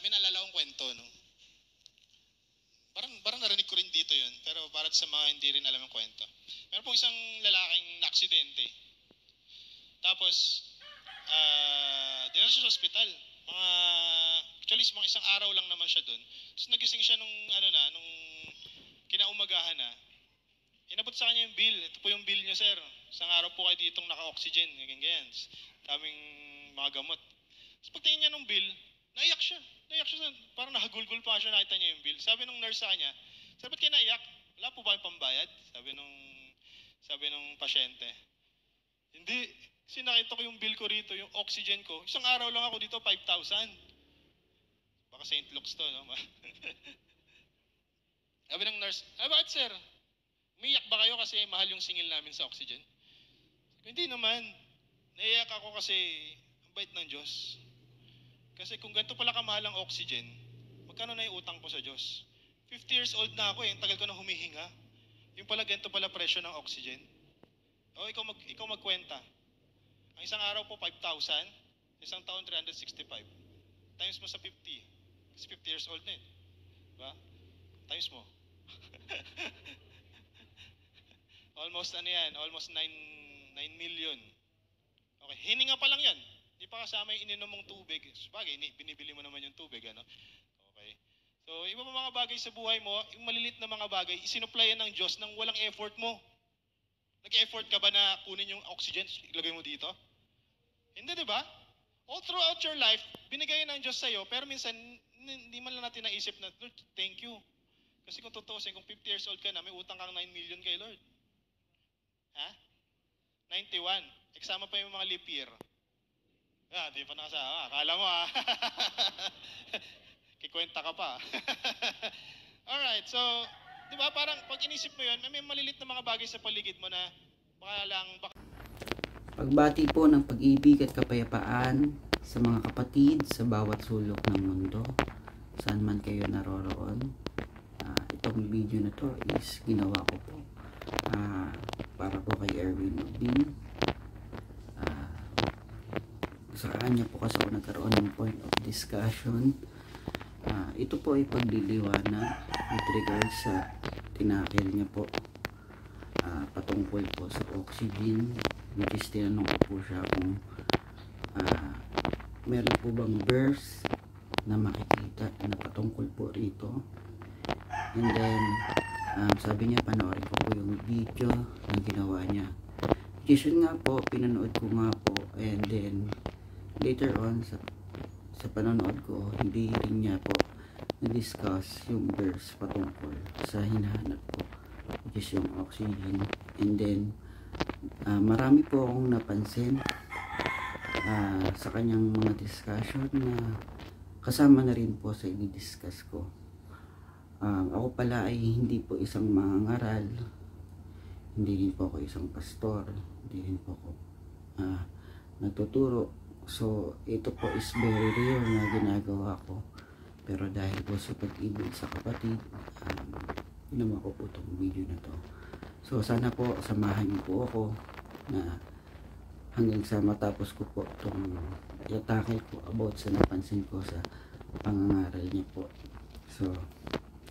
may naalala akong kwento, no? Parang narinig ko rin dito yun, pero para sa mga hindi rin alam yung kwento. Meron pong isang lalaking na-aksidente. Tapos, dinala siya sa ospital. Actually, mga isang araw lang naman siya doon. Tapos nagising siya nung kinaumagahan na. Inabot sa kanya yung bill. Ito po yung bill niyo, sir. Isang araw po kayo ditong naka-oxygen. Ganyan. Daming mga gamot. Tapos pagtingin niya ng bill, naiyak siya. Parang nahagulgul pa siya, nakita niya yung bill. Sabi nung nurse sa kanya, sabi, ba't kayo naiyak? Wala po ba yung pambayad? Sabi nung pasyente. Hindi. Kasi nakita ko yung bill ko rito, yung oxygen ko. Isang araw lang ako dito, 5,000. Baka St. Luke's to, no? Sabi ng nurse, bakit sir? Umiyak ba kayo kasi mahal yung singil namin sa oxygen? Hindi naman. Naiyak ako kasi ang bait ng Diyos. Kasi kung ganito pala kamahal ang oxygen, magkano na yung utang ko sa Diyos? 50 years old na ako ang tagal ko na humihinga. Yung pala ganito pala presyo ng oxygen. O ikaw magkwenta. Ang isang araw po 5,000, isang taon 365. Times mo sa 50. Kasi 50 years old na yun. Diba? Times mo. Almost 9 million. Okay, hininga pa lang yan. Hindi pa kasama yung ininom mong tubig. Sabagay, binibili mo naman yung tubig, ano? Okay. So, iba pa mga bagay sa buhay mo, yung malilit na mga bagay, isinuplayan ng Diyos nang walang effort mo. Nag-effort ka ba na kunin yung oxygen, ilagay mo dito? Hindi, di ba? All throughout your life, binigay ng Diyos sa'yo, pero minsan, hindi man lang natin naisip na, Lord, thank you. Kasi kung tutusin, kung 50 years old ka na, may utang kang 9 million kay Lord. Ha? 91. Eksama pa yung mga leap year. Di pa nakasama. Akala mo kikwenta ka pa. Alright, so, di ba parang pag inisip mo yun, may malilit na mga bagay sa paligid mo na pagbati po ng pag-ibig at kapayapaan sa mga kapatid sa bawat sulok ng mundo, saan man kayo naroroon. Itong video na to is ginawa ko po para po kay Erwin Mabin. Sa kanya po kasi ako nagkaroon ng point of discussion. Ito po ay pagliliwanag with regards sa tinakil niya po patungkol po sa oxygen, which is tinanong ko po siya kung meron po bang verse na makikita na patungkol po rito. And then sabi niya panoorin ko po yung video na ginawa niya, which is yun nga po, pinanood ko nga po. And then later on sa panonood ko, hindi rin niya po na-discuss yung verse patungkol sa hinahanap ko, which is yung oxygen. And then marami po akong napansin sa kanyang mga discussion na kasama na rin po sa i-discuss ko. Ako pala ay hindi po isang mangangaral, hindi rin po ako isang pastor, hindi rin po ako nagtuturo. So ito po is very rare na ginagawa ko, pero dahil po sa pag-ibig sa kapatid, ginawa ko po itong video na to. So sana po samahan niyo po ako na hanggang sa matapos ko po itong i-tackle ko about sa napansin ko sa pangangaral niya po. So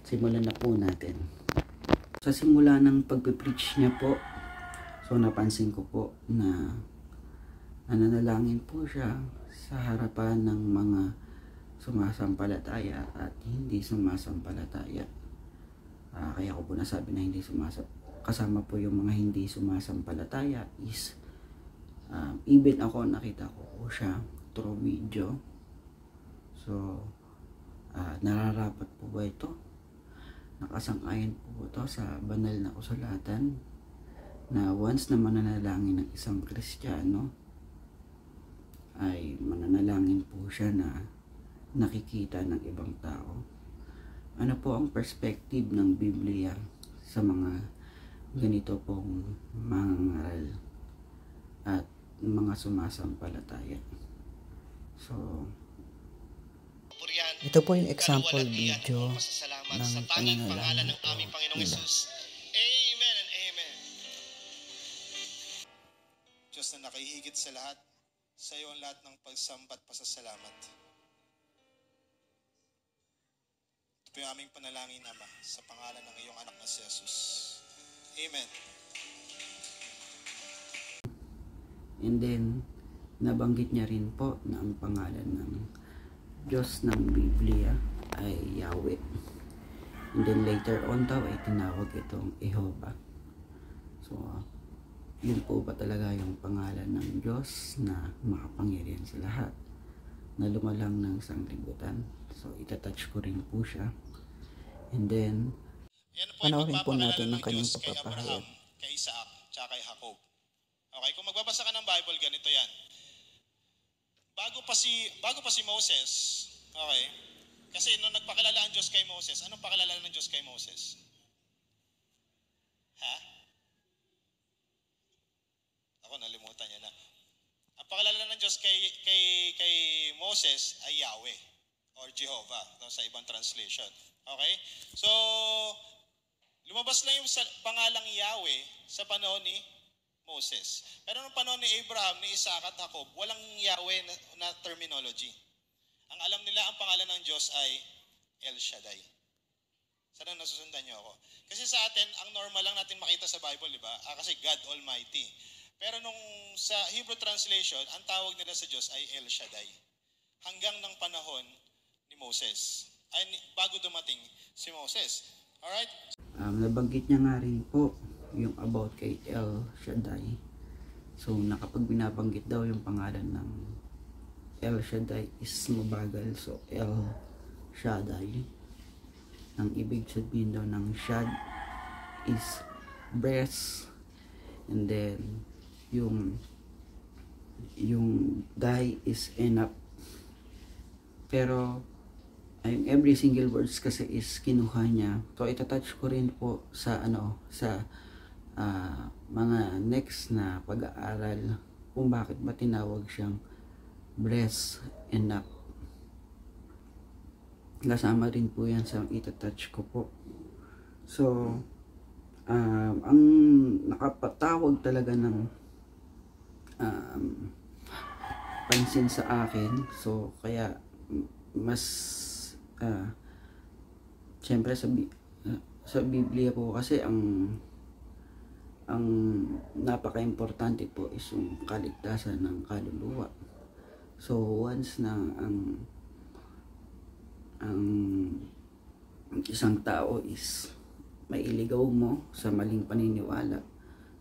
simulan na po natin. Sa simula ng pagpipreach niya po, so napansin ko po na nananalangin po siya sa harapan ng mga sumasampalataya at hindi sumasampalataya. Kaya ko po nasabi na hindi kasama po yung mga hindi sumasampalataya is even ako nakita ko po siya through video. So nararapat po ba ito? Nakasang-ayon po ito sa banal na kasulatan na once na mananalangin ng isang Kristiyano ay mananalangin po siya na nakikita ng ibang tao. Ano po ang perspective ng Biblia sa mga ganito pong mangangaral at mga sumasampalataya? So ito po yung example video ng pananalangin po nila. Amen and amen. Diyos na nakahigit sa lahat, sa iyo ang lahat ng pagsambat pasasalamat. po yung aming panalangin, Ama, sa pangalan ng iyong anak na si Jesus. Amen. And then, nabanggit niya rin po na ang pangalan ng Diyos ng Biblia ay Yahweh. And then later on daw ay tinawag itong Jehovah. So, yun po ba talaga yung pangalan ng Diyos na makapangyarihan sa lahat, na lumalang ng sanglibutan? So, itatouch ko rin po siya. And then, Yan po panoorin po pagpapakilala natin ng ang kanyang Diyos kay pagpapahayag. Abraham, kay Isaac, tsaka kay Jacob. Okay, kung magbabasa ka ng Bible, ganito yan. Bago pa si Moses, okay, kasi nung nagpakilala ang Diyos kay Moses, anong pakilala ng Diyos kay Moses? Ha? Ako, nalimutan niya na. Ang pakilala ng Diyos kay Moses ay Yahweh or Jehovah sa ibang translation. Okay? So, lumabas lang yung pangalang Yahweh sa panahon ni Moses. Pero nung panahon ni Abraham, ni Isaac at Jacob, walang Yahweh na terminology. Ang alam nila, ang pangalan ng Diyos ay El Shaddai. Sana nasusundan niyo ako. Kasi sa atin, ang normal lang natin makita sa Bible, di ba? Kasi God Almighty. Pero nung sa Hebrew translation, ang tawag nila sa Diyos ay El Shaddai. Hanggang ng panahon ni Moses. Ay, bago dumating si Moses. Alright? Nabanggit niya nga rin po yung about kay El Shaddai. So, nakapag binabanggit daw yung pangalan ng El Shaddai is mabagal. So, El Shaddai. Ang ibig sabihin daw ng Shad is breast. And then, yung Dai is enough. Pero, ay every single words kasi is kinuha niya. So itatouch ko rin po sa mga next na pag-aaral kung bakit ba tinawag siyang bless enough. Kasama rin po yan sa itatouch ko po. So ang nakapatawag talaga ng pansin sa akin, so kaya mas siyempre sa Biblia po kasi ang napaka-importante po is yung kaligtasan ng kaluluwa. So once na ang isang tao is mailigaw mo sa maling paniniwala,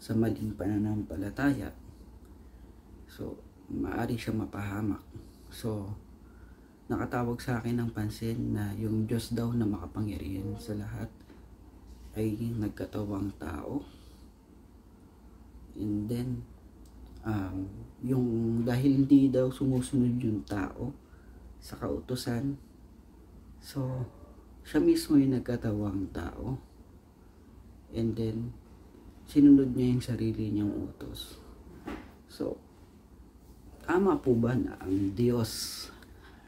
sa maling pananampalataya, so maaari siya mapahamak. So nakatawag sa akin ng pansin na yung Diyos daw na makapangyarihan sa lahat ay nagkatawang tao. And then, yung dahil hindi daw sumusunod yung tao sa kautusan, so siya mismo yung nagkatawang tao. And then, sinunod niya yung sarili niyang utos. So, tama po ba na ang Diyos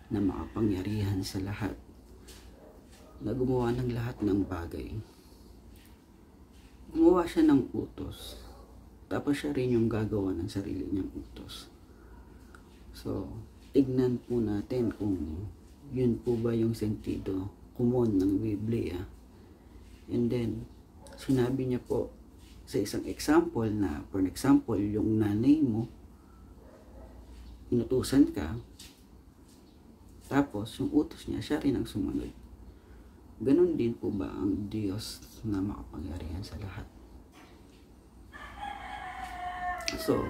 na makapangyarihan sa lahat, na gumawa ng lahat ng bagay, gumawa siya ng utos, tapos siya rin yung gagawa ng sarili niyang utos? So, tignan po natin kung yun po ba yung sentido common ng Biblia. And then, sinabi niya po sa isang example na, for example, yung nanay mo, inutusan ka, tapos, yung utos niya, siya rin ang sumunod. Ganon din po ba ang Diyos na makapangyarihan sa lahat? So,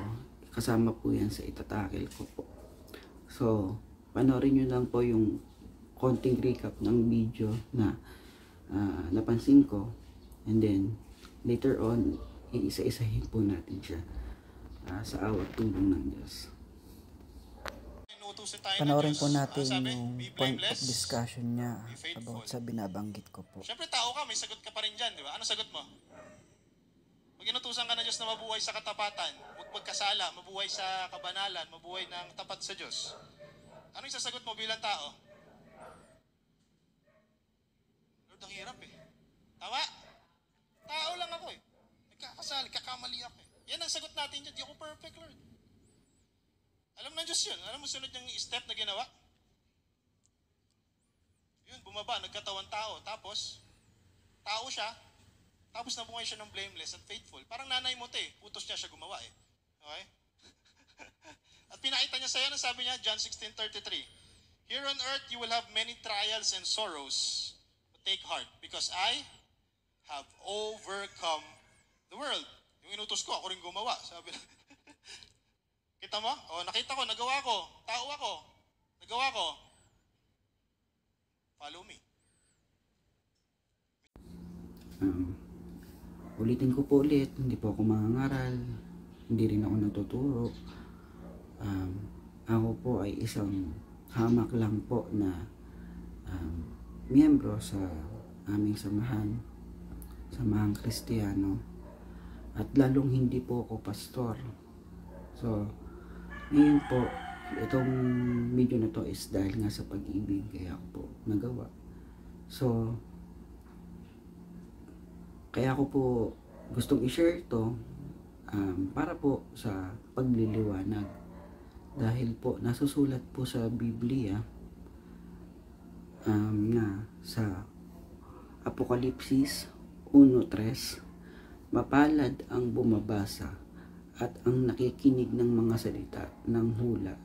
kasama po yan sa itatakil ko po. So, panoorin nyo lang po yung konting recap ng video na napansin ko. And then, later on, iisa-isahin po natin siya sa awat tulong ng Diyos. Panoorin po natin yung point of discussion niya about sa binabanggit ko po. Siyempre tao ka, may sagot ka pa rin dyan, di ba? Ano sagot mo? Pag inutusan ka ng Diyos na mabuhay sa katapatan, huwag magkasala, mabuhay sa kabanalan, mabuhay ng tapat sa Diyos. Ano yung sasagot mo bilang tao? Lord, ang hirap eh. Tama? Tao lang ako eh. Nagkakasala, kakamali ako eh. Yan ang sagot natin dyan. Di ako perfect, Lord. Alam ng Diyos yun. Alam mo sunod yung step na ginawa? Yun, bumaba bumaba, nagkatawan tao, tapos, tao siya, tapos nabuhay siya ng blameless and faithful. Parang nanay mo te, utos niya siya gumawa eh. Okay? At pinakita niya sa'yo, sabi niya, John 16:33, "Here on earth you will have many trials and sorrows, but take heart, because I have overcome the world." Yung inutos ko, ako rin gumawa. Sabi na, kita mo? O, nakita ko, nagawa ko, tao ako, nagawa ko. Follow me. Ulitin ko po ulit, hindi po ako mangangaral, hindi rin ako natuturo. Ako po ay isang hamak lang po na miyembro sa aming samahang Kristiyano, at lalong hindi po ako pastor. So, ngayon po, itong video na to is dahil nga sa pag-ibig, kaya ako po nagawa. So, kaya ako po gustong i-share ito para po sa pagliliwanag. Dahil po nasusulat po sa Biblia na sa Apokalipsis 1:3, "Mapalad ang bumabasa at ang nakikinig ng mga salita ng hula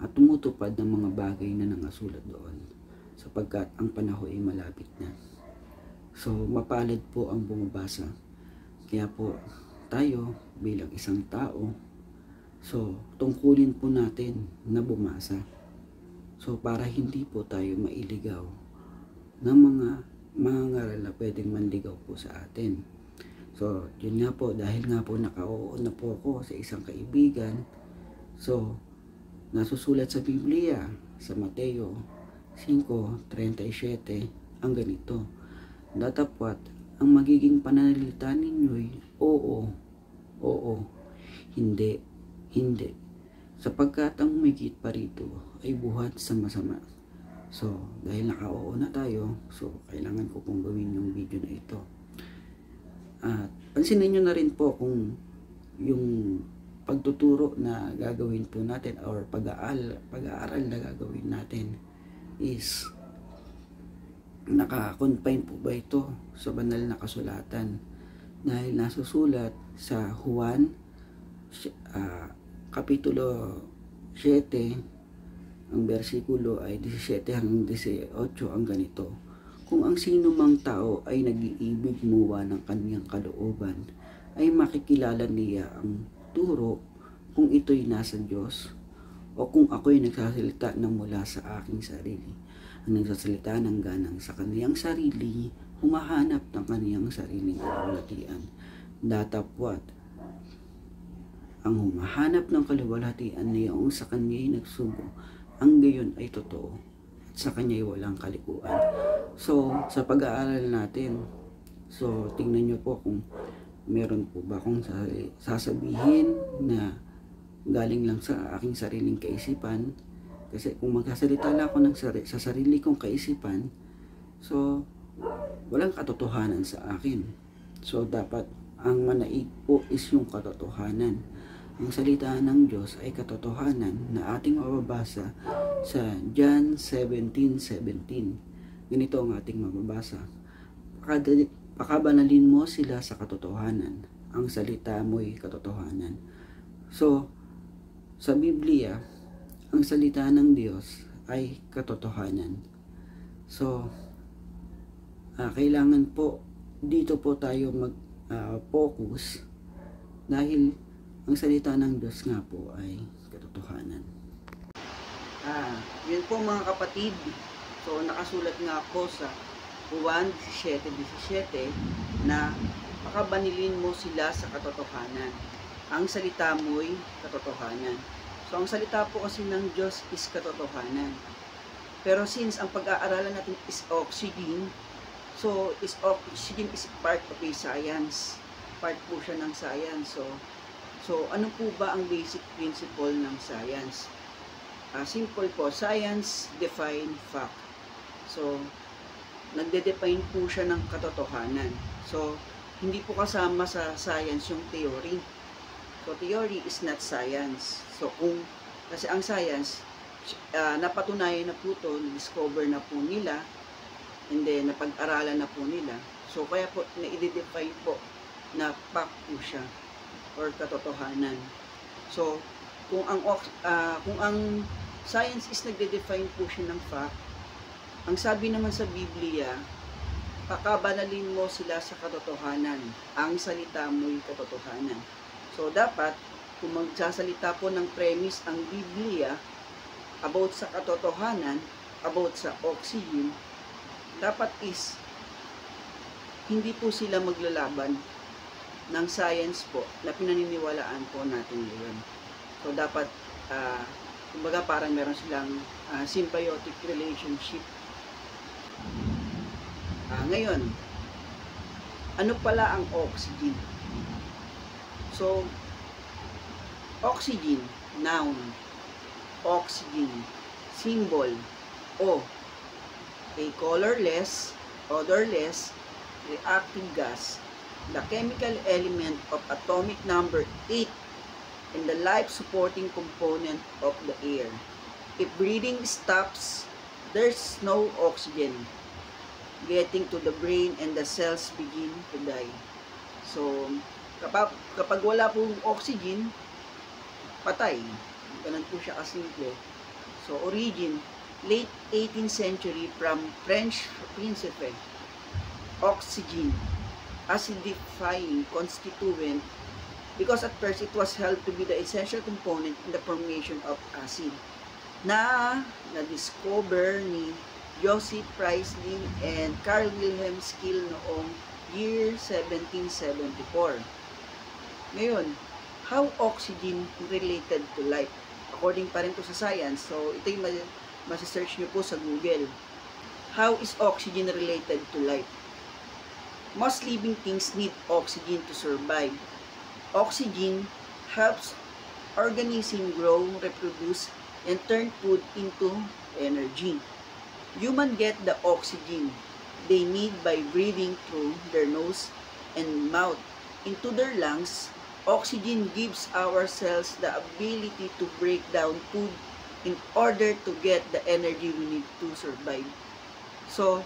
at tumutupad ng mga bagay na nangasulat doon, sapagkat ang panahon ay malapit na." So, mapalad po ang bumabasa. Kaya po, tayo bilang isang tao, so, tungkulin po natin na bumasa. So, para hindi po tayo mailigaw ng mga ngaral na pwedeng manligaw po sa atin. So, yun nga po, dahil nga po naka-oo na po ako sa isang kaibigan. So, nasusulat sa Biblia, sa Mateo 5:37, ang ganito: "Datapwat ang magiging pananalita ninyo'y oo, oo, hindi, hindi, sapagkat ang humigit pa rito ay buhat sa masama." So, dahil naka-oo na tayo, so kailangan ko pong gawin yung video na ito. At pansinin nyo na rin po kung yung pagtuturo na gagawin po natin or pag-aaral na gagawin natin is naka-confine po ba ito sa banal na kasulatan, dahil nasusulat sa Juan Kapitulo 7, ang bersikulo ay 17 hanggang 18, ang ganito: "Kung ang sino mang tao ay nag-iibig muwa ng kaniyang kalooban, ay makikilala niya ang turo kung ito'y nasa Diyos, o kung ako'y nagsasalita ng mula sa aking sarili. Ang nagsasalita ng ganang sa kaniyang sarili, humahanap ng kaniyang sariling kaluwalhatian. Datapwat ang humahanap ng kaluwalhatian na iyong sa kanya'y nagsugo, ang gayon ay totoo, at sa kanya'y walang kalikuan." So, sa pag-aaral natin, so tingnan nyo po kung meron po ba akong sasabihin na galing lang sa aking sariling kaisipan. Kasi kung magsasalita lang ako sa sarili kong kaisipan, so walang katotohanan sa akin. So dapat ang manaig po is yung katotohanan. Ang salita ng Diyos ay katotohanan na ating mababasa sa John 17:17. Ganito ang ating mababasa: "Pakabanalin mo sila sa katotohanan, ang salita mo'y katotohanan." So, sa Biblia, ang salita ng Diyos ay katotohanan. So, kailangan po dito po tayo mag-focus, dahil ang salita ng Diyos nga po ay katotohanan. Yun po mga kapatid. So, nakasulat nga po sa Juan 17:17 na pakabanilin mo sila sa katotohanan. Ang salita mo'y katotohanan. So, ang salita po kasi ng Diyos is katotohanan. Pero since ang pag-aaralan natin is oxygen, so oxygen is part of a science. Part po siya ng science. So ano po ba ang basic principle ng science? Simple po, science define fact. So, nagde-define po siya ng katotohanan. So, hindi po kasama sa science yung theory. So, theory is not science. So, kasi ang science, napatunayan na po ito, discover na po nila and then napag-aralan na po nila. So kaya po na-identify po na fact po siya or katotohanan. So kung ang science is nagde-define po siya ng fact, ang sabi naman sa Biblia, pakabanalin mo sila sa katotohanan. Ang salita mo'y katotohanan. So dapat kung magsasalita po ng premise ang Biblia about sa katotohanan, about sa oxygen, dapat is hindi po sila maglalaban ng science po na pinaniniwalaan po natin ngayon. So dapat kumbaga parang meron silang symbiotic relationship. Ngayon, ano pala ang oxygen? So oxygen, noun. Oxygen, symbol. O, a colorless, odorless, reactive gas, the chemical element of atomic number 8 and the life-supporting component of the air. If breathing stops, there's no oxygen getting to the brain and the cells begin to die. So, kapag wala pong oxygen, patay. Ganun po siya kasimple. So, origin, late 18th century from French Principe. Oxygen, acidifying constituent, because at first it was held to be the essential component in the formation of acid na na-discover ni Joseph Priestley and Carl Wilhelm Scheele noong year 1774. Ngayon, how oxygen related to life? According pa rin to sa science, so ito yung masisearch nyo po sa Google. How is oxygen related to life? Most living things need oxygen to survive. Oxygen helps organisms grow, reproduce, and turn food into energy. Humans get the oxygen they need by breathing through their nose and mouth into their lungs. Oxygen gives our cells the ability to break down food in order to get the energy we need to survive. So,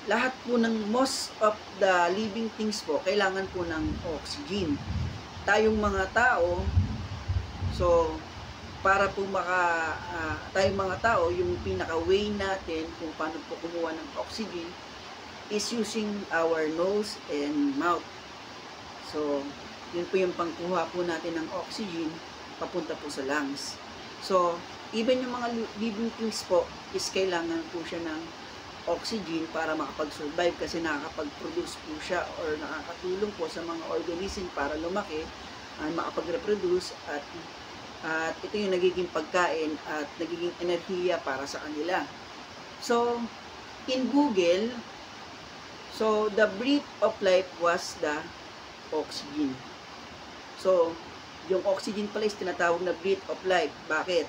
lahat po ng most of the living things po, kailangan po ng oxygen. Tayong mga tao, so, para po tayong mga tao, yung pinaka-way natin kung paano po kumuha ng oxygen is using our nose and mouth. So, yun po yung pangkuha po natin ng oxygen papunta po sa lungs. So, even yung mga living things po is kailangan po siya ng oxygen para makapag-survive kasi nakakapag-produce po siya or nakakatulong po sa mga organism para lumaki, makapag-reproduce at ito yung nagiging pagkain at nagiging enerhiya para sa kanila. So, in Google, so the breath of life was the oxygen. So, yung oxygen pala is tinatawag na breath of life. Bakit?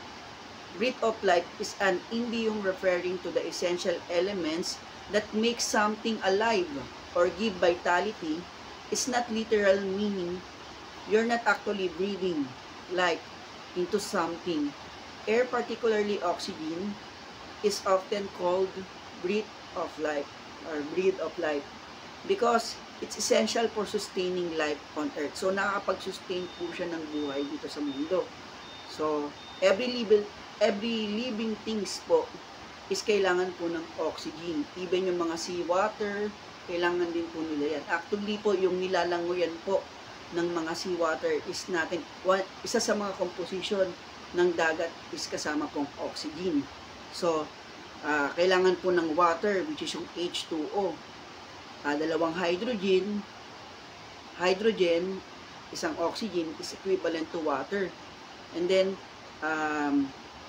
Breath of life is an idiom referring to the essential elements that make something alive or give vitality. Is not literal meaning you're not actually breathing life into something. Air, particularly oxygen, is often called breath of life or breath of life because it's essential for sustaining life on earth. So, nakakapag-sustain po siya ng buhay dito sa mundo. So, every living things po is kailangan po ng oxygen. Even yung mga seawater, kailangan din po nila yan. Actually po, yung nilalangoyan po ng mga seawater is isa sa mga composition ng dagat is kasama pong oxygen. So, kailangan po ng water, which is yung H2O. Dalawang hydrogen, isang oxygen is equivalent to water. And then,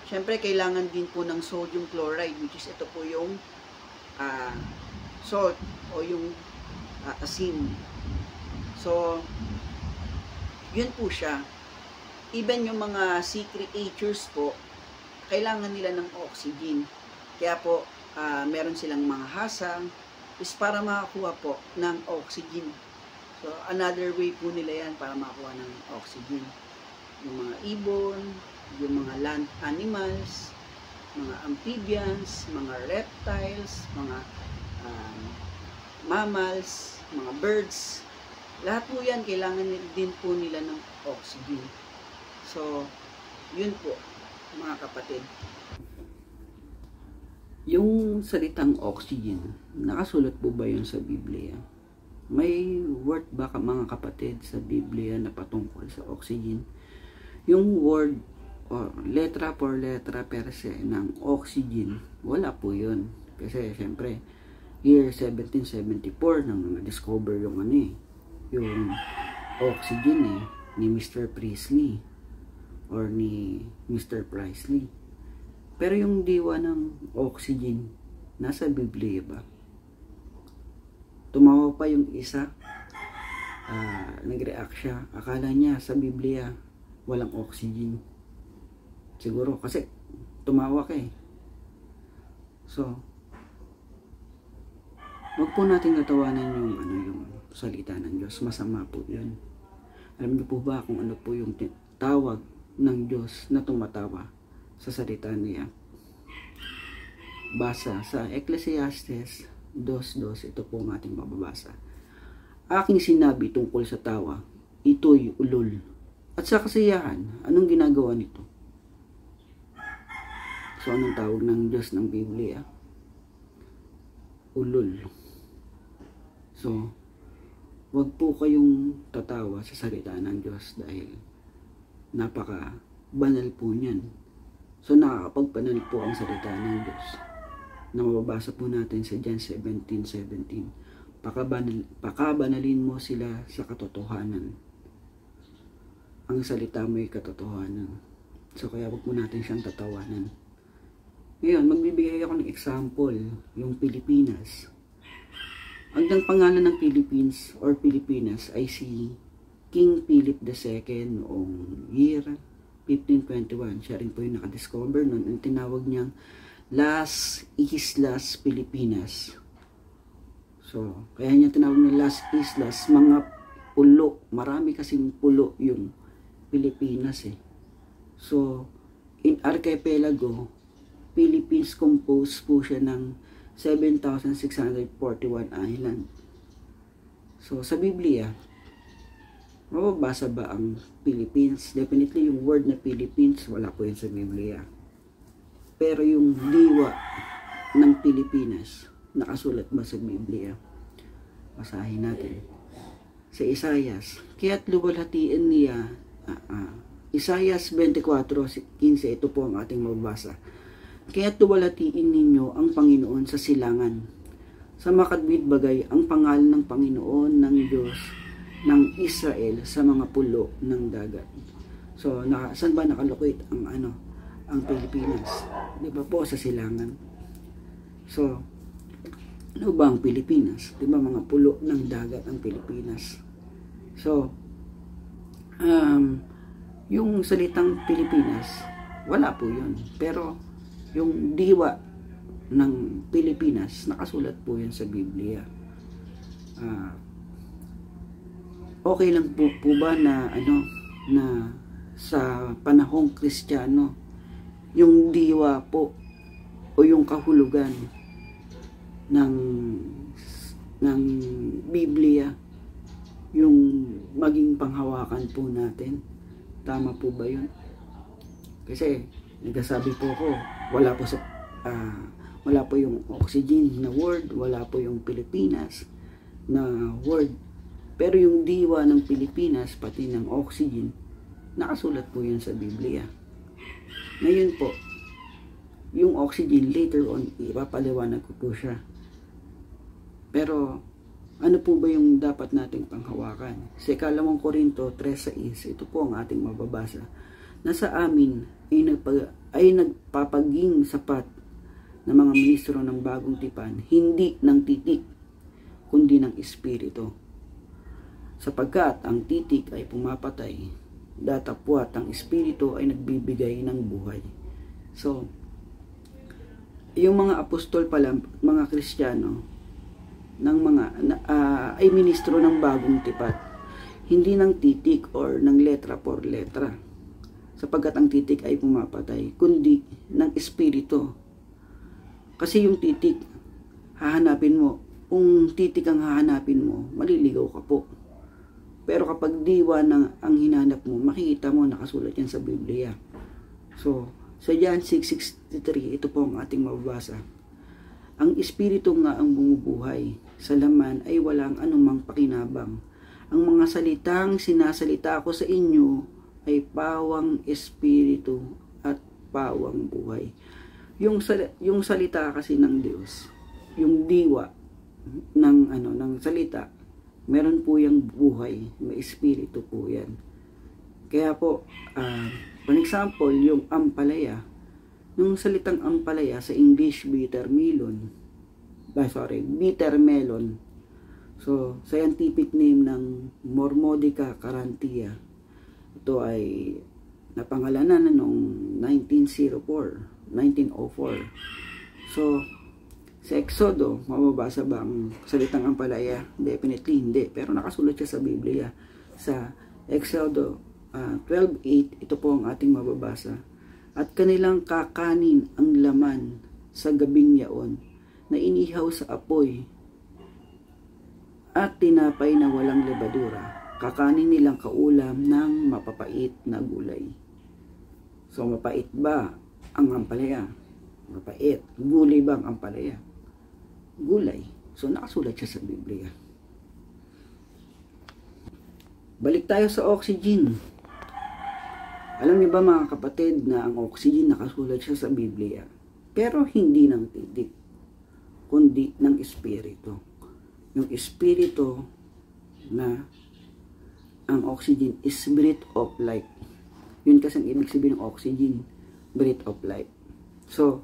syempre, kailangan din po ng sodium chloride, which is ito po yung salt o yung asin. So, yun po siya. Even yung mga sea creatures po, kailangan nila ng oxygen. Kaya po, meron silang mga hasang, is para makakuha po ng oxygen. So, another way po nila yan para makakuha ng oxygen. Yung mga ibon, yung mga land animals, mga amphibians, mga reptiles, mga um, mammals, mga birds, lahat po yan kailangan din po nila ng oxygen. So, yun po mga kapatid. Yung salitang oxygen, nakasulat po ba yun sa Biblia? May word ba mga kapatid sa Biblia na patungkol sa oxygen? Yung word o letra por letra per se ng oxygen, wala po yun. Kasi syempre, year 1774 nang na-discover yung yung oxygen ni Mr. Priestley or ni Mr. Priestley. Pero yung diwa ng oxygen, nasa Biblia ba? Tumawa pa yung isa, nag-react siya. Akala niya sa Biblia, walang oxygen. Siguro kasi tumawa ka So, wag po natin tatawanan yung salita ng Diyos. Masama po yun. Alam niyo po ba kung ano po yung tawag ng Diyos na tumatawa sa salita niya? Basa sa Ecclesiastes 2:2, ito po ang ating mababasa. Aking sinabi tungkol sa tawa, ito'y ulol. At sa kasiyahan, anong ginagawa nito? So, anong tawag ng Diyos ng Biblia? Ulol. So, wag po kayong tatawa sa salita ng Diyos dahil napaka banal po niyan. So, nakakapagpanal po ang salita ng Diyos na mababasa po natin sa John 17:17. Pakabanalin mo sila sa katotohanan. Ang salita mo ay katotohanan. So, kaya wag mo natin siyang tatawanan. Ngayon, magbibigay ako ng example, yung Pilipinas. Ang pangalan ng Philippines or Pilipinas ay si King Philip II noong year 1521. Siya rin po yung nakadiscover noon. Ang tinawag niyang Las Islas Pilipinas. So, kaya niya tinawag niya Las Islas, mga pulo. Marami kasing pulo yung Pilipinas So, in archipelago, Philippines composed po siya ng 7,641 island. So, sa Biblia, mababasa ba ang Philippines? Definitely, yung word na Philippines, wala po yun sa Biblia. Pero yung diwa ng Pilipinas, nakasulat ba sa Biblia? Basahin natin. Sa Isaias, kaya't luwalhatiin niya, Isaias 24:15, ito po ang ating mababasa. Kaya't luwalhatiin ninyo ang Panginoon sa silangan. Sa makadwid bagay ang pangalan ng Panginoon ng Diyos ng Israel sa mga pulo ng dagat. So, saan ba nakalocate ang Pilipinas? Di ba po sa silangan? So, ano ba ang Pilipinas? Di ba mga pulo ng dagat ang Pilipinas? So, yung salitang Pilipinas, wala po yun. Pero, yung diwa ng Pilipinas, nakasulat po yan sa Biblia. Okay lang po ba na na sa panahong Kristiyano, yung diwa po o yung kahulugan ng Biblia yung maging panghawakan po natin? Tama po ba yun? Kasi nagsasabi po ko, wala po yung oxygen na word, wala po yung Pilipinas na word. Pero yung diwa ng Pilipinas, pati ng oxygen, nakasulat po yun sa Biblia. Ngayon po, yung oxygen, later on, ipapaliwanag ko po siya. Pero, ano po ba yung dapat nating panghawakan? Sa 2 Korinto 3:6, ito po ang ating mababasa. Na sa amin ay nagpapaging sapat na mga ministro ng bagong tipan, hindi ng titik, kundi ng espiritu. Sapagkat ang titik ay pumapatay, datapwat ang espiritu ay nagbibigay ng buhay. So, yung mga apostol pala, mga Kristiyano, ay ministro ng bagong tipat, hindi ng titik or ng letra por letra. Sapagkat ang titik ay pumapatay, kundi ng espiritu. Kasi yung titik, hahanapin mo, kung titik ang hahanapin mo, maliligaw ka po. Pero kapag diwa ang hinanap mo, makikita mo nakasulat yan sa Biblia. So, sa John 6:63, ito po ang ating mababasa. Ang espiritu nga ang bumubuhay, sa laman ay walang anumang pakinabang. Ang mga salitang sinasalita ko sa inyo ay pawang espiritu at pawang buhay. Yung salita kasi ng Diyos, yung diwa ng salita, meron po yung buhay, may espiritu po yan. Kaya po, for example, yung ampalaya, yung salitang ampalaya sa English, bitter melon. So, scientific name ng Mormodica carantia. Ito ay napangalanan noong 1904. So, sa Exodo, mababasa ba ang salitang ampalaya? Definitely hindi, pero nakasulat siya sa Biblia. Sa Exodo 12:8, ito po ang ating mababasa. At kanilang kakanin ang laman sa gabing yaon na inihaw sa apoy at tinapay na walang lebadura. Kakanin nilang kaulam ng mapapait na gulay. So, mapait ba ang ampalaya? Mapait. Gulay ba ang ampalaya? Gulay. So, nakasulat siya sa Biblia. Balik tayo sa oxygen. Alam niyo ba mga kapatid na ang oxygen nakasulat siya sa Biblia? Pero hindi ng titik, kundi ng espiritu. Yung espiritu na ang oxygen is breath of life. Yun kasi ang ibig sabihin ng oxygen, breath of life. So,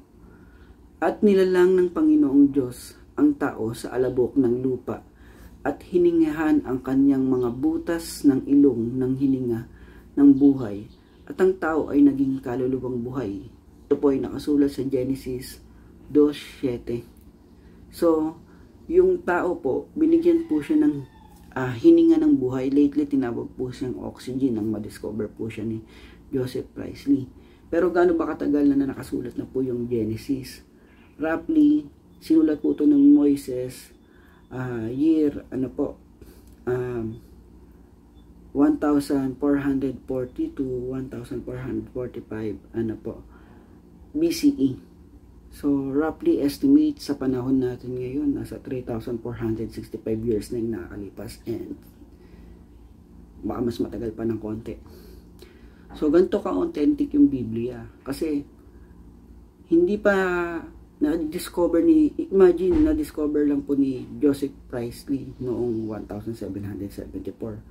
at nilalang ng Panginoong Diyos ang tao sa alabok ng lupa at hiningahan ang kanyang mga butas ng ilong ng hininga ng buhay at ang tao ay naging kaluluwang buhay. Ito po ay nakasulat sa Genesis 2:7. So, yung tao po, binigyan po siya ng hininga ng buhay. Lately, tinawag po siyang oxygen nang ma-discover po siya ni Joseph Priestley. Pero gaano ba katagal na nakasulat na po yung Genesis? Roughly, sinulat po ito ng Moises year 1440 to 1445 BCE. So roughly estimate sa panahon natin ngayon nasa 3,465 years na yung nakakalipas, and baka mas matagal pa ng konti. So ganito ka-authentic yung Biblia kasi hindi pa na-discover lang po ni Joseph Priestley noong 1774.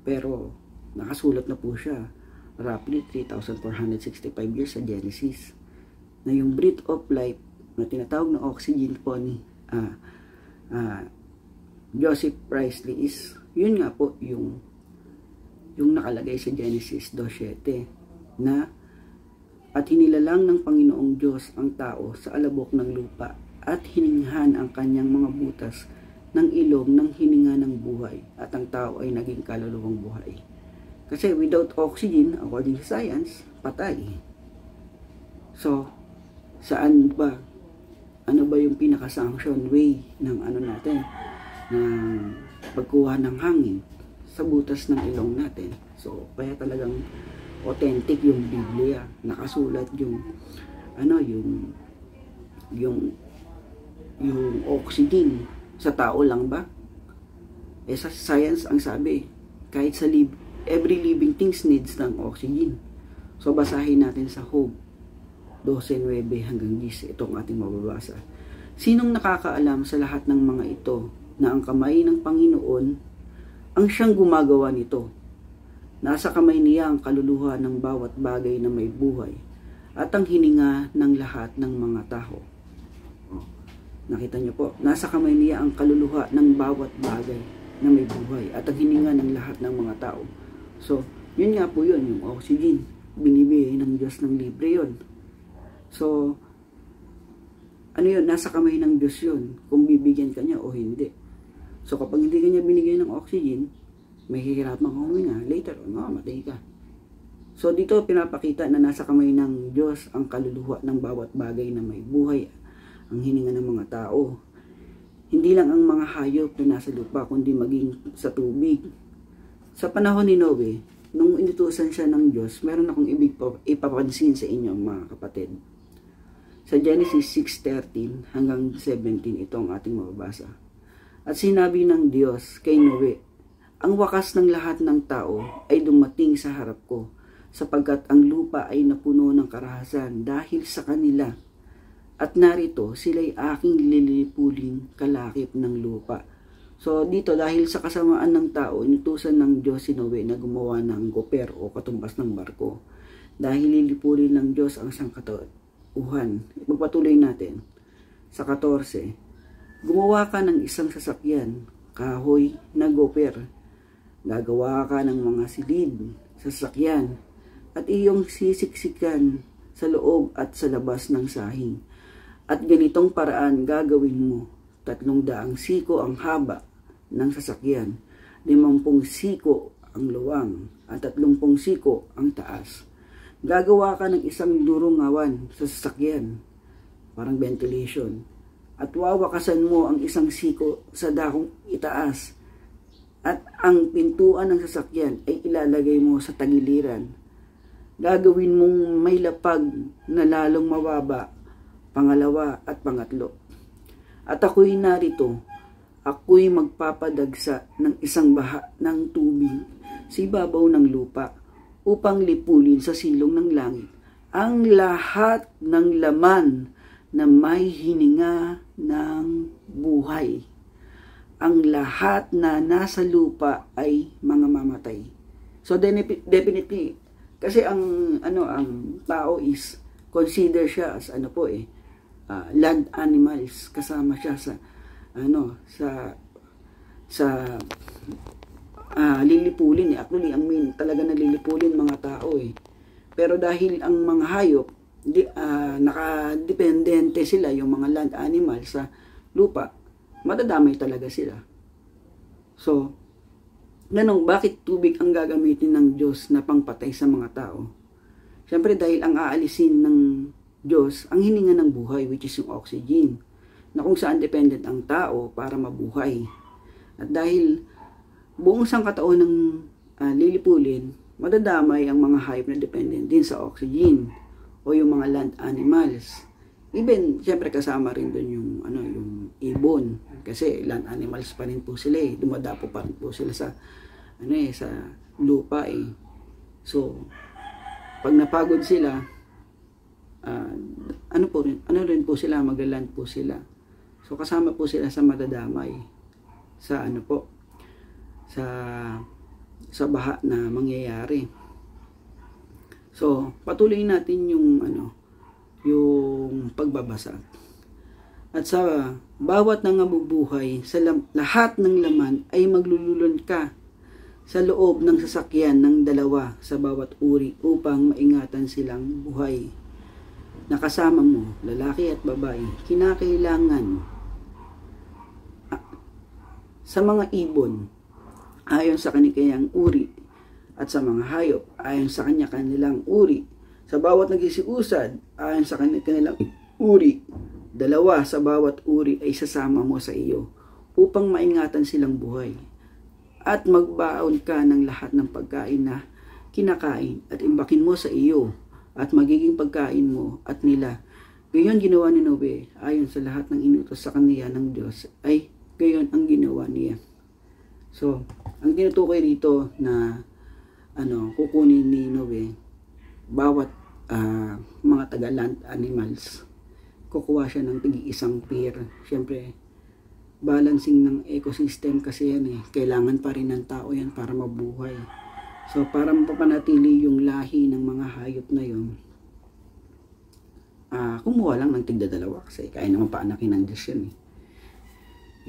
Pero nakasulat na po siya roughly 3,465 years sa Genesis. Na yung breath of life na tinatawag na oxygen po ni Joseph Priestley is yun nga po yung nakalagay sa Genesis 2:7 na at hinilalang ng Panginoong Diyos ang tao sa alabok ng lupa at hiningahan ang kanyang mga butas ng ilong ng hininga ng buhay at ang tao ay naging kaluluwang buhay. Kasi without oxygen, according to science, patay. So, saan ba? Ano ba yung pinaka-sanction way ng natin? Ng pagkuha ng hangin sa butas ng ilong natin. So, kaya talagang authentic yung Biblia. Nakasulat yung oxygen sa tao lang ba? Sa science ang sabi, kahit sa every living things needs ng oxygen. So basahin natin sa Job 12:9 hanggang 10, itong ating mababasa. Sinong nakakaalam sa lahat ng mga ito na ang kamay ng Panginoon ang siyang gumagawa nito? Nasa kamay niya ang kaluluwa ng bawat bagay na may buhay at ang hininga ng lahat ng mga tao. Nakita niyo po, nasa kamay niya ang kaluluwa ng bawat bagay na may buhay at ang hininga ng lahat ng mga tao. So, yun nga po yun, yung oxygen. Binibigay ng Diyos ng libre yun. So, yun, nasa kamay ng Diyos yun, kung bibigyan ka niya o hindi. So, kapag hindi ka niya binigay ng oxygen, may hihirapan kang huminga. Later on, matay ka. So, dito pinapakita na nasa kamay ng Diyos ang kaluluwa ng bawat bagay na may buhay, ang hininga ng mga tao. hindi lang ang mga hayop na nasa lupa, kundi maging sa tubig. Sa panahon ni Noe, nung inutusan siya ng Diyos, meron akong ipapansin sa inyo mga kapatid. Sa Genesis 6:13 hanggang 17, ito ang ating mababasa. At sinabi ng Diyos kay Noe, ang wakas ng lahat ng tao ay dumating sa harap ko, sapagkat ang lupa ay napuno ng karahasan dahil sa kanila. At narito, sila'y aking lilipuling kalakip ng lupa. So dito, dahil sa kasamaan ng tao, inutusan ng Diyos si Noe na gumawa ng goper o katumbas ng barko. Dahil lilipulin ng Diyos ang sangkatauhan. Ipagpatuloy natin. Sa 14, gumawa ka ng isang sasakyan, kahoy na goper. Gagawa ka ng mga silid sa sasakyan at iyong sisiksikan sa loob at sa labas ng sahig. At ganitong paraan gagawin mo, 300 siko ang haba ng sasakyan, 50 siko ang luwang, at 30 siko ang taas. Gagawa ka ng isang durungawan sa sasakyan, parang ventilation, at wawakasan mo ang isang siko sa dakong itaas, at ang pintuan ng sasakyan ay ilalagay mo sa tagiliran. Gagawin mong may lapag na lalong mababa, pangalawa at pangatlo. At ako'y narito, ako'y magpapadagsa ng isang baha ng tubig sa ibabaw ng lupa upang lipulin sa silong ng langit ang lahat ng laman na may hininga ng buhay. Ang lahat na nasa lupa ay mga mamatay. So definitely, kasi ang tao is consider siya as land animals, kasama siya sa lilipulin. Actually, ang main talaga na lilipulin mga tao Pero dahil ang mga hayop nakadependente sila, yung mga land animals sa lupa, madadamay talaga sila. So, bakit tubig ang gagamitin ng Diyos na pangpatay sa mga tao? Siyempre dahil ang aalisin ng Diyos ang hininga ng buhay, which is yung oxygen, na kung saan dependent ang tao para mabuhay. At dahil buong sangkataon ng lilipulin, madadamay ang mga hayop na dependent din sa oxygen o yung mga land animals. Even, siyempre kasama rin doon yung ibon, kasi land animals pa rin po sila dumadapo pa rin po sila sa sa lupa So, pag napagod sila, rin po sila, maglaland po sila. So kasama po sila sa madadamay sa sa baha na mangyayari. So patuloy natin yung pagbabasa. At sa bawat nangabubuhay, sa lahat ng laman ay maglululon ka sa loob ng sasakyan ng dalawa sa bawat uri upang maingatan silang buhay. Nakasama mo, lalaki at babae, kinakailangan sa mga ibon, ayon sa kanilang uri, at sa mga hayop, ayon sa kanilang uri. Sa bawat nagsiusad, ayon sa kanilang uri, 2 sa bawat uri ay sasama mo sa iyo, upang maingatan silang buhay. At magbaon ka ng lahat ng pagkain na kinakain, at imbakin mo sa iyo, at magiging pagkain mo at nila. Gayon ginawa ni Noe, ayon sa lahat ng inutos sa kaniya ng Diyos, ay gayon ang ginawa niya. So, ang tinutukoy rito na kukunin ni Noe, bawat mga taga-land animals, kukuha siya ng tig-isang pair. Siyempre, balancing ng ecosystem kasi yan kailangan pa rin ng tao yan para mabuhay. So, para mapapanatili yung lahi ng mga hayop na yun, kumuha lang ng tig-2 kasi kaya naman paanakin ng Diyos yan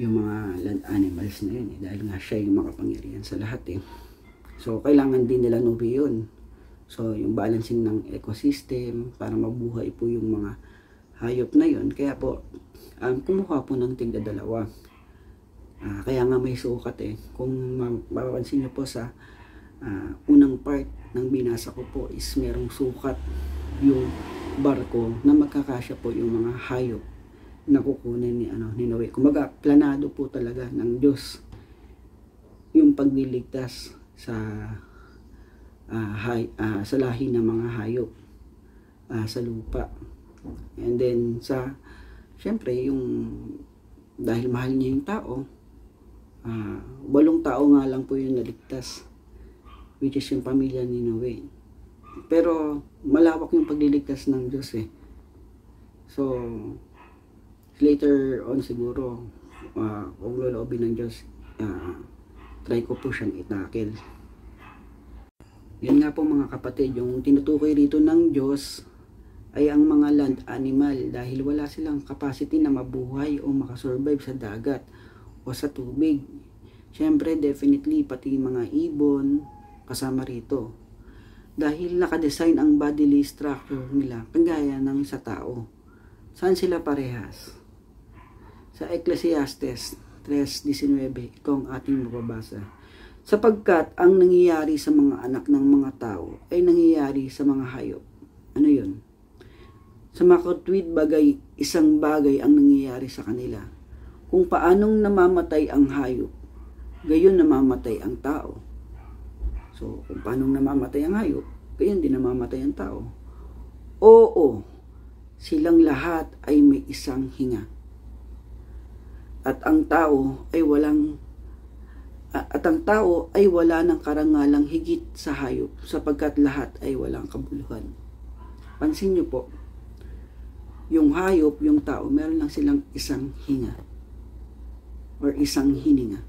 yung mga land animals na yun dahil nga siya yung makapangyarihan sa lahat So, kailangan din nila Noe yun. So, yung balancing ng ecosystem para mabuhay po yung mga hayop na yun. Kaya po, kumuha po ng tig-2. Kaya nga may sukat Kung mapapansin nyo po sa unang part ng binasa ko po is merong sukat yung barko na magkakasya po yung mga hayop na kukunin ni Noe. Kumbaga, planado po talaga ng Diyos yung pagliligtas sa sa lahi ng mga hayop sa lupa. And then syempre yung dahil mahal niya yung tao, 8 tao nga lang po yung naligtas, which is yung pamilya ni Noe. Pero malawak yung pagliligtas ng Diyos eh. So later on siguro, kung loloobin ng Diyos, try ko po siyang itakil. Yan nga po mga kapatid, yung tinutukoy rito ng Diyos ay ang mga land animal, dahil wala silang capacity na mabuhay o makasurvive sa dagat o sa tubig. Siyempre, definitely, pati mga ibon kasama rito. Dahil nakadesign ang bodily structure nila kagaya ng sa tao. Saan sila parehas? Sa Ecclesiastes 3:19, ito ang ating mababasa. Sapagkat ang nangyayari sa mga anak ng mga tao ay nangyayari sa mga hayop. Ano yun? Sa makatwid bagay, isang bagay ang nangyayari sa kanila. Kung paanong namamatay ang hayop, gayon namamatay ang tao. So, kung paanong namamatay ang hayop, gayon din namamatay ang tao. Oo, silang lahat ay may isang hinga. At ang tao ay wala ng karangalang higit sa hayop, sapagkat lahat ay walang kabuluhan. Pansin niyo po, yung hayop, yung tao, meron lang silang isang hinga or isang hininga.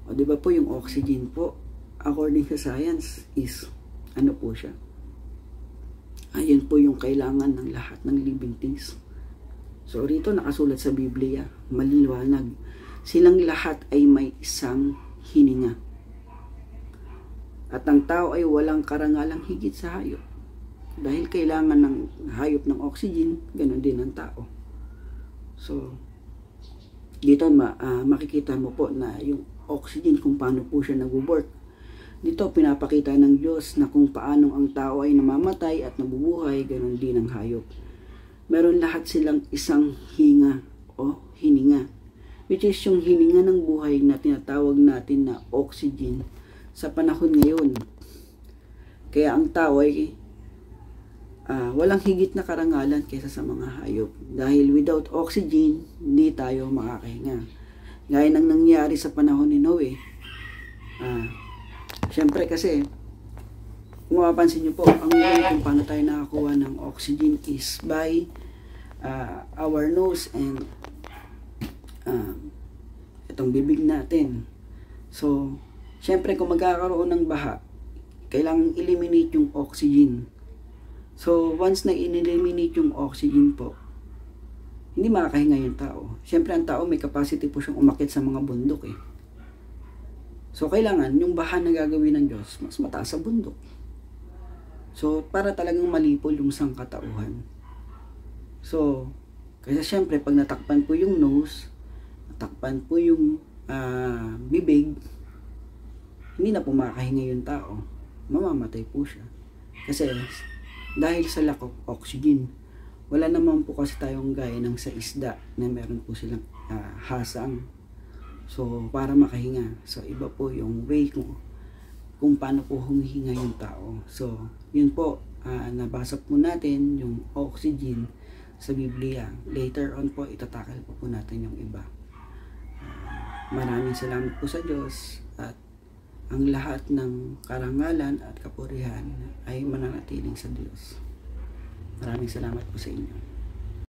O di ba po yung oxygen po, according sa science, is ano po siya? Ayun po yung kailangan ng lahat ng living things. So rito nakasulat sa Biblia, maliliwanag, silang lahat ay may isang hininga. At ang tao ay walang karangalang higit sa hayop. Dahil kailangan ng hayop ng oxygen, ganoon din ang tao. So, dito makikita mo po na yung oxygen kung paano po siya nag-work. Dito pinapakita ng Diyos na kung paano ang tao ay namamatay at nabubuhay, ganoon din ang hayop. Meron lahat silang isang hinga o hininga, which is yung hininga ng buhay na tinatawag natin na oxygen sa panahon ngayon. Kaya ang tao ay walang higit na karangalan kaysa sa mga hayop. Dahil without oxygen, hindi tayo makakahinga. Gaya ng nangyari sa panahon ni Noe. Siyempre kasi, kung mapapansin nyo po, ang way kung paano tayo nakakuha ng oxygen is by our nose and itong bibig natin. So, siyempre kung magkakaroon ng baha, kailangang eliminate yung oxygen. So, once na in-eliminate yung oxygen po, hindi makakahinga yung tao. Siyempre, ang tao may capacity po siyang umakyat sa mga bundok eh. So, kailangan yung baha na gagawin ng Diyos, mas mataas sa bundok. So, para talagang malipol yung sangkatauhan. So, kasi siyempre, pag natakpan po yung nose, natakpan po yung bibig, hindi na po makakahinga yung tao. Mamamatay po siya. Kasi, dahil sa lack of oxygen, wala naman po kasi tayong gaya ng sa isda na meron po silang hasang. So, para makahinga. So, iba po yung way kung paano po humihinga yung tao. So, yun po, nabasa po natin yung oxygen sa Biblia. Later on po, itatakal po natin yung iba. Maraming salamat po sa Diyos at ang lahat ng karangalan at kapurihan ay mananatiling sa Diyos. Maraming salamat po sa inyo.